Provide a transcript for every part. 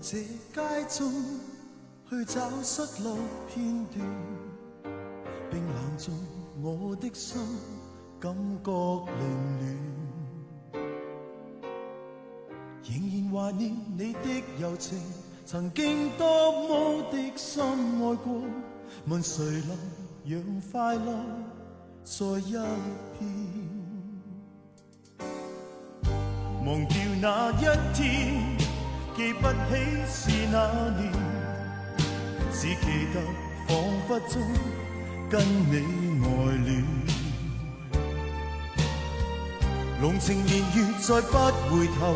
這街中去找失落片段，冰冷中我的心感覺凌亂，仍然懷念你的柔情，曾經多麼的深愛過，問誰能讓快樂再一遍，忘掉那一天，記不起是哪年，只記得彷彿中跟你愛戀，濃情年月再不回頭，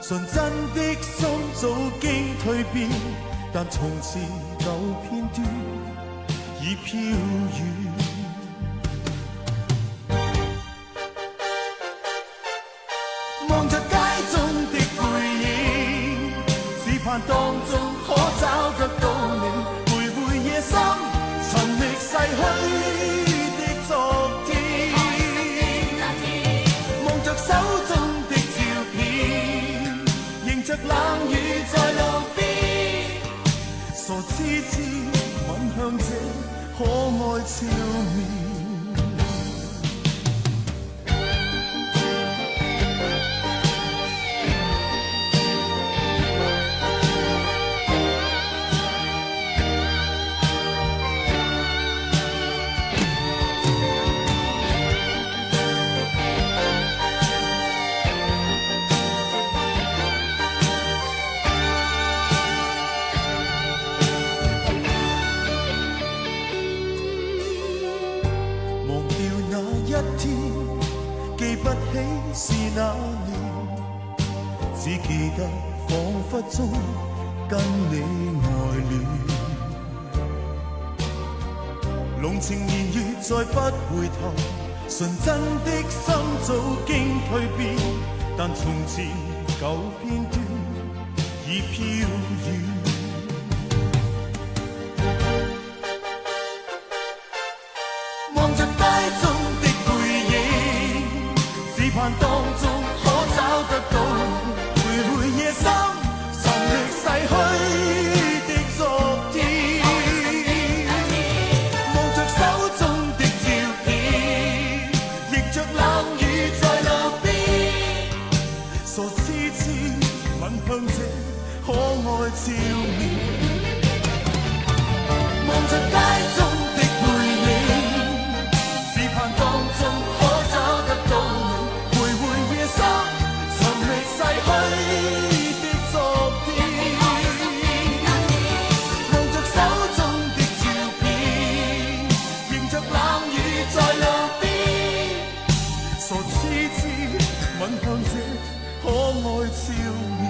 純真的心早經蛻變，但從前舊片段已飄遠，望着街中的背影，只盼當中可找得到你，徘徊夜深，尋覓逝去的昨天，望着手中的照片，迎着冷雨在路邊，傻痴痴吻向這可愛笑面。是那年，只記得彷彿中跟你愛戀，濃情年月再不回頭，純真的心早經蛻變，但從前舊片段已飄遠，望着街中的背影，只盼當中可找得到你，徘徊夜深，尋覓逝去的昨天，望着手中的照片，迎着冷雨在路邊，傻痴痴吻向這可愛笑面，望着街中的背影，只盼當中可找得到你，徘徊夜深，尋覓逝去的昨天，望着手中的照片，迎着冷雨在路邊，傻痴痴吻向這可愛笑面。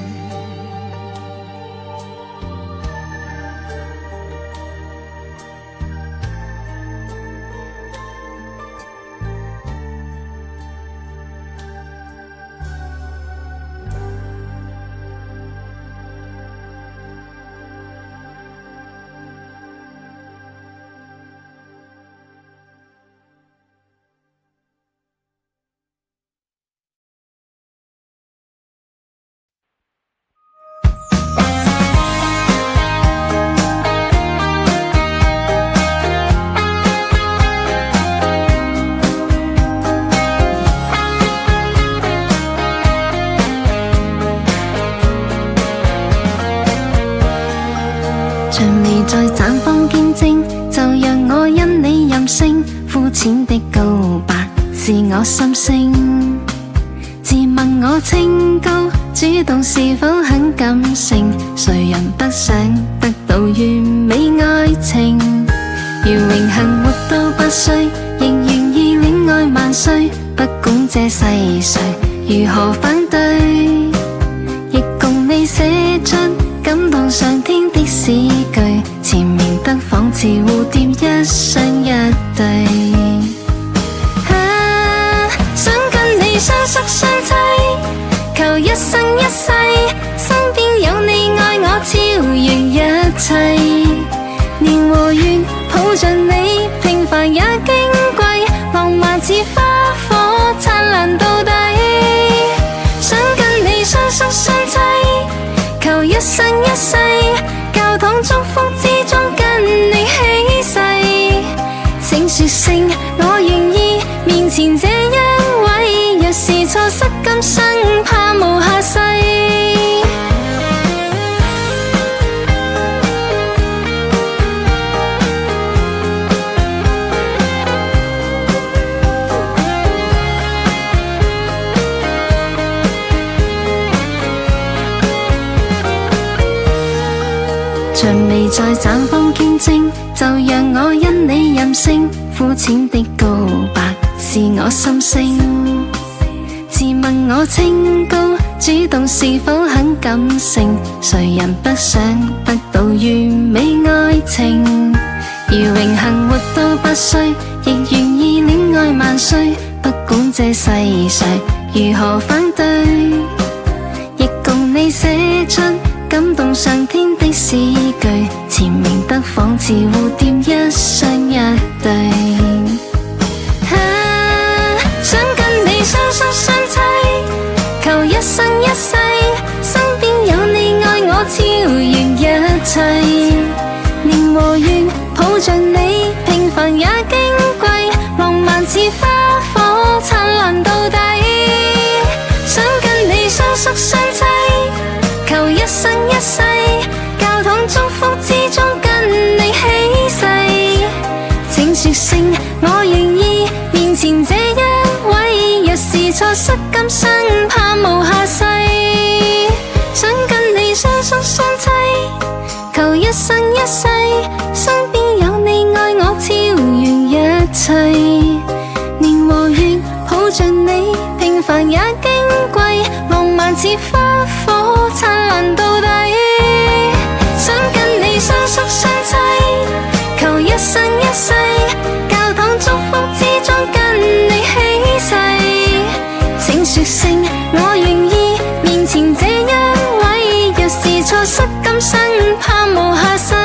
在綻放見證，就讓我因你任性，膚淺的告白是我心聲。自問我清高，主動是否很感性？誰人不想得到完美愛情？如榮幸活到8歲，仍願意戀愛萬歲，不管這世誰如何反對，亦共你寫出感動上天的詩句，纏綿得仿似蝴蝶一雙一對。想跟你相宿相棲，求一生一世，身邊有你愛我超越一切。年和月抱着你，平凡也矜貴，浪漫似花火燦爛到底。想跟你相宿相棲，求一生一世，像未在綻放見證，就讓我因你任性。膚淺的告白是我心聲，自問我清高，主動是否很感性？誰人不想得到完美愛情？如榮幸活到8歲，亦願意戀愛萬歲。不管這世上如何反對，亦共你寫出感動上天的詩句，纏綿得仿似蝴蝶一雙一對。想跟你雙宿雙棲，求一生一世，身邊有你愛我超越一切。年和月抱着你，平凡也矜貴，浪漫似花火燦爛到底。想跟你雙宿雙棲，求一生一世，教堂祝福之中跟你起誓。請說聲我願意，面前這一位，若是錯失今生，怕無下世。想跟你雙宿雙棲，求一生一世，身邊有你愛我超越一切。年和月抱着你，平凡也矜貴，浪漫似花火燦爛到底。想跟你雙宿雙棲，求一生一世，教堂祝福之中跟你起誓。請說聲我願意，面前這一位，若是錯失今生，怕無下世。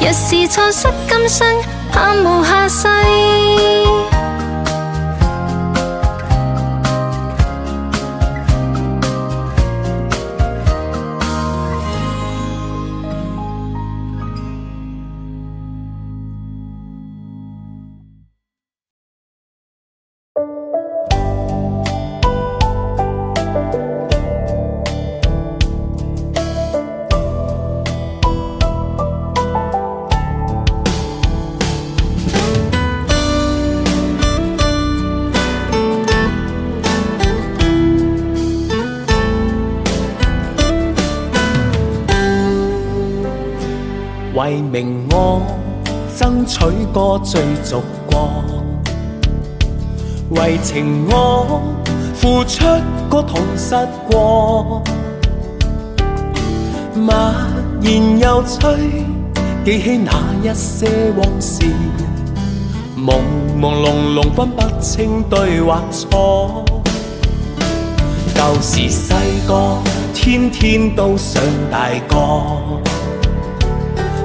若是錯失今生，怕無下世。為名我爭取過追逐過，為情我付出過痛失過，默然又催，記起那一些往事，朦朦朧朧分不清對或錯。舊時細個天天都想大個，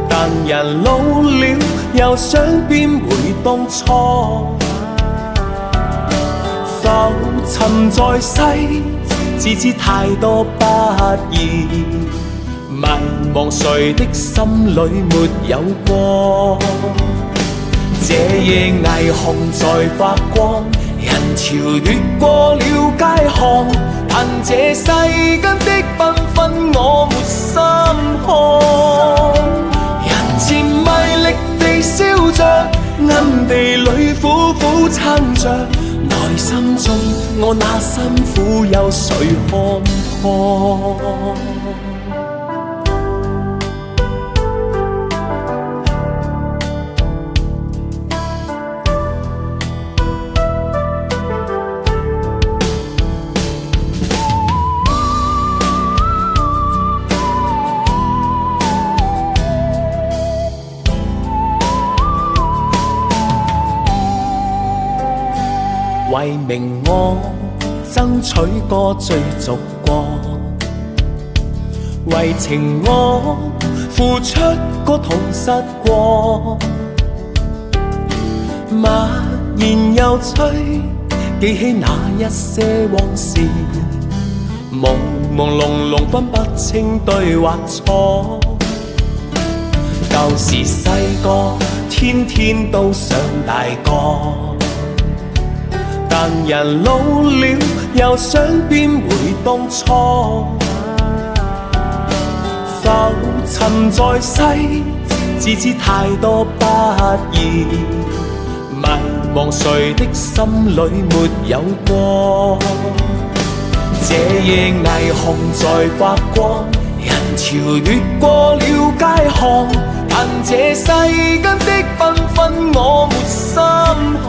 但人老了，又想變回當初。浮沉在世，自知太多不易，迷茫誰的心裏沒有過？這夜霓虹在發光，人潮掠過了街巷，但這世間的繽紛我沒心看。漸賣力地燒着，暗地裏苦苦撐着，內心中我那辛苦有誰看破？為名我爭取過追逐過，為情我付出過痛失過，默然又催，記起那一些往事，朦朦朧朧分不清對或錯。舊時細個天天都想大個，但人老了，又想變回當初。浮沉在世，自知太多不易，迷茫誰的心裏沒有過？這夜霓虹在發光，人潮越過了街巷，但這世間的繽紛我沒心看。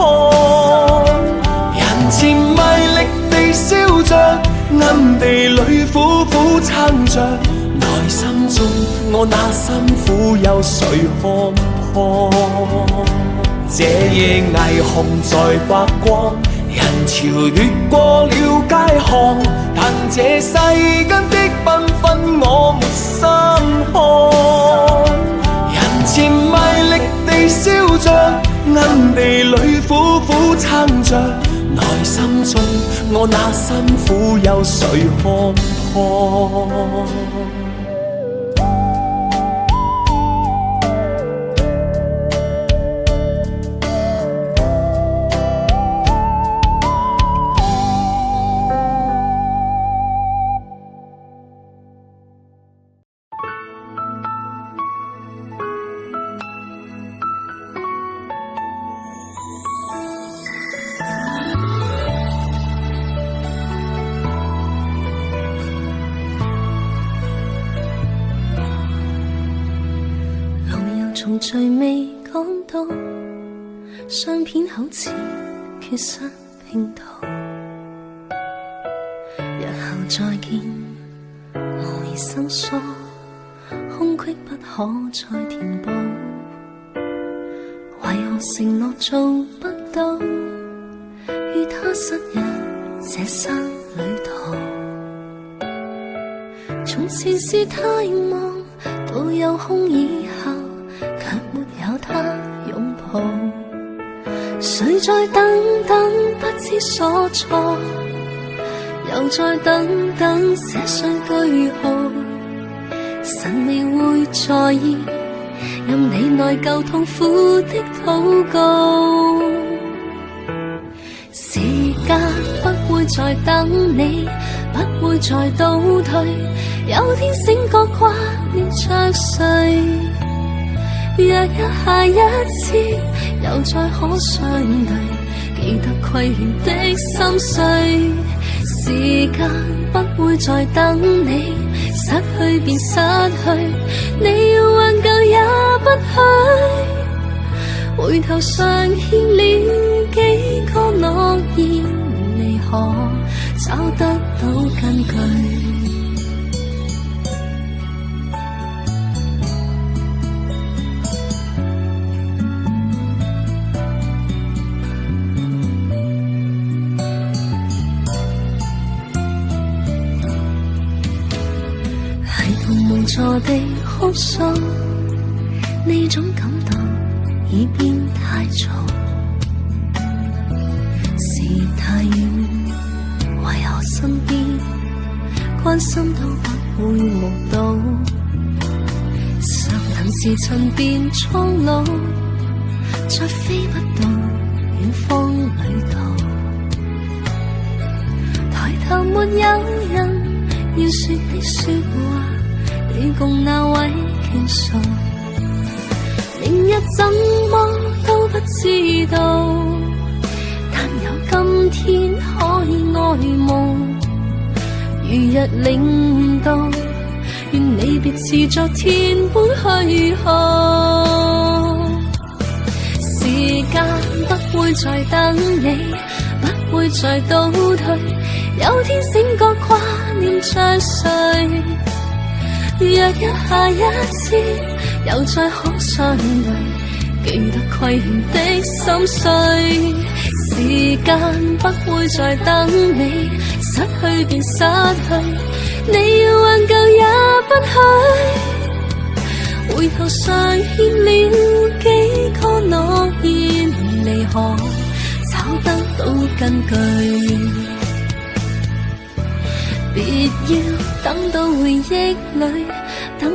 人前賣力地笑着，暗地裏苦苦撐着，內心中我那辛苦有誰看破？這夜霓虹在發光，人潮越過了街巷，但這世間的繽紛我沒心看。人前賣力地笑着，暗地裏苦苦撐着，內心中我那辛苦有誰看破？從最未講到，相片好似缺失拼圖。日後再見，無疑生疏，空隙不可再填補。為何承諾做不到，與他失約這生旅途。從前是太忙，到有空以後，卻沒有他擁抱。誰在等等不知所措，又再等等寫上句號。神未會在意，任你內疚痛苦的禱告。時間不會再等你，不會再倒退，有天醒覺掛念着誰。若有下一次，又再可相對，記得虧欠的心碎。時間不會再等你，失去便失去，你要挽救也不許。回頭上欠了幾個諾言，你可找得到根據？坐地哭訴，呢種感動已變太早。是太遠，為何身邊關心都不會目睹？常能自趁變蒼老，再飛不到遠方旅途。抬頭沒有人要說的說話，你共那位傾訴，明日怎麼都不知道，但有今天可以愛夢。如日領悟到，願你別似昨天般虛耗。時間不會再等你，不會再倒退，有天醒覺掛念着誰。若有下一次，又再可相對，記得虧欠的心碎。時間不會再等你，失去便失去，你要挽救也不許。回頭上欠了幾個諾言，你可找得到根據？別要等到回憶裏，等到